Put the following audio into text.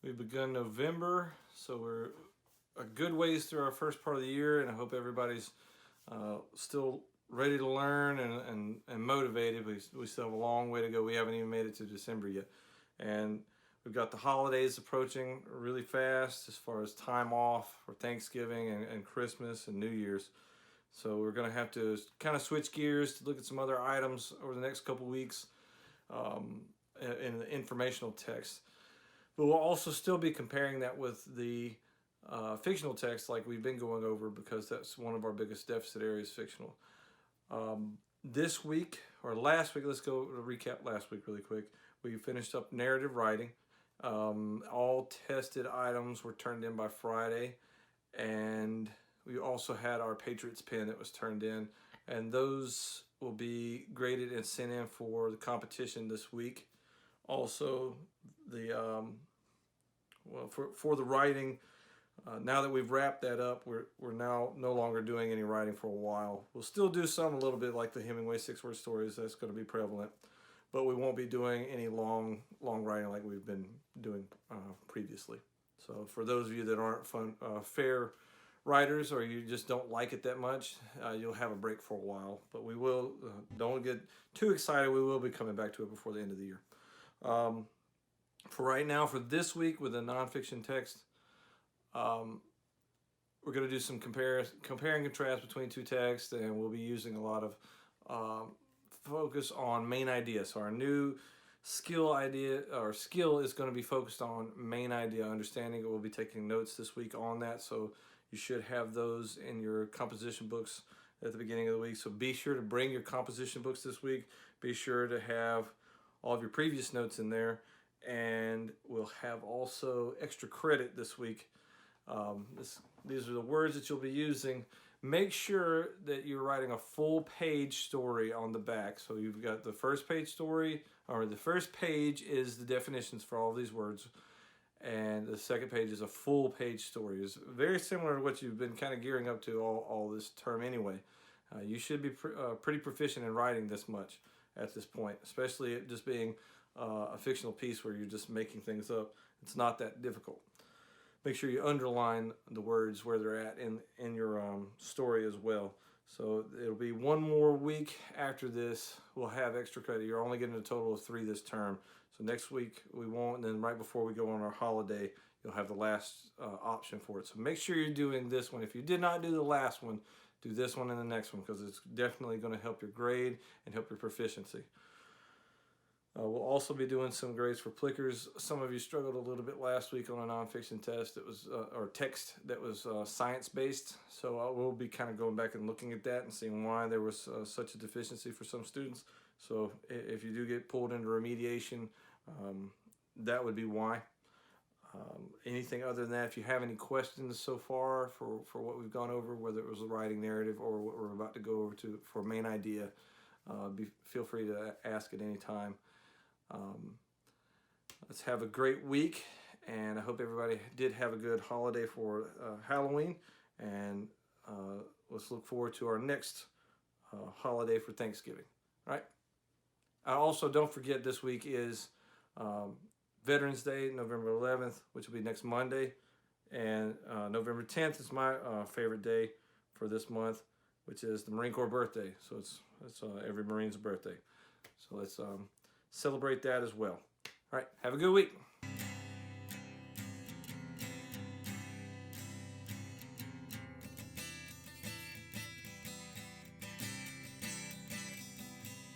We've begun November, so we're a good ways through our first part of the year, and I hope everybody's still ready to learn and motivated. We still have a long way to go. We haven't even made it to December yet. And we've got the holidays approaching really fast as far as time off for Thanksgiving and Christmas and New Year's. So we're going to have to kind of switch gears to look at some other items over the next couple weeks in the informational text. But we'll also still be comparing that with the fictional text like we've been going over, because that's one of our biggest deficit areas, fictional. This week, or last week, let's go recap last week really quick. We finished up narrative writing. All tested items were turned in by Friday, and we also had our Patriots pen that was turned in, and those will be graded and sent in for the competition this week. Also, the for the writing, now that we've wrapped that up, we're now no longer doing any writing for a while. We'll still do some a little bit like the Hemingway 6-word stories. That's going to be prevalent, but we won't be doing any long writing like we've been doing previously. So for those of you that aren't fair writers, or you just don't like it that much, you'll have a break for a while. But we will, don't get too excited, we will be coming back to it before the end of the year. For right now, for this week with the nonfiction text, we're going to do some compare and contrast between two texts, and we'll be using a lot of focus on main ideas. So our new skill is going to be focused on main idea understanding. We'll be taking notes this week on that, so you should have those in your composition books at the beginning of the week. So be sure to bring your composition books this week. Be sure to have all of your previous notes in there, and we'll have also extra credit this week. These are the words that you'll be using. Make sure that you're writing a full page story on the back. So you've got the first page story, or the first page is the definitions for all these words, and the second page is a full page story. It's very similar to what you've been kind of gearing up to all this term anyway. You should be pretty proficient in writing this much at this point, especially it just being a fictional piece where you're just making things up. It's not that difficult. Make sure you underline the words where they're at in your story as well. So it'll be one more week after this. We'll have extra credit. You're only getting a total of 3 this term. So next week we won't, and then right before we go on our holiday, you'll have the last option for it. So make sure you're doing this one. If you did not do the last one, do this one and the next one, because it's definitely going to help your grade and help your proficiency. We'll also be doing some grades for Plickers. Some of you struggled a little bit last week on a nonfiction test that was, or text that was science-based. So we'll be kind of going back and looking at that and seeing why there was such a deficiency for some students. So if you do get pulled into remediation, that would be why. Anything other than that, if you have any questions so far for what we've gone over, whether it was the writing narrative or what we're about to go over to for main idea, feel free to ask at any time. Let's have a great week, and I hope everybody did have a good holiday for Halloween, and let's look forward to our next holiday for Thanksgiving. All right. Also, don't forget, this week is Veterans Day, November 11th, which will be next Monday, and November 10th is my favorite day for this month, which is the Marine Corps birthday. So it's every Marine's birthday. So let's celebrate that as well. All right, have a good week.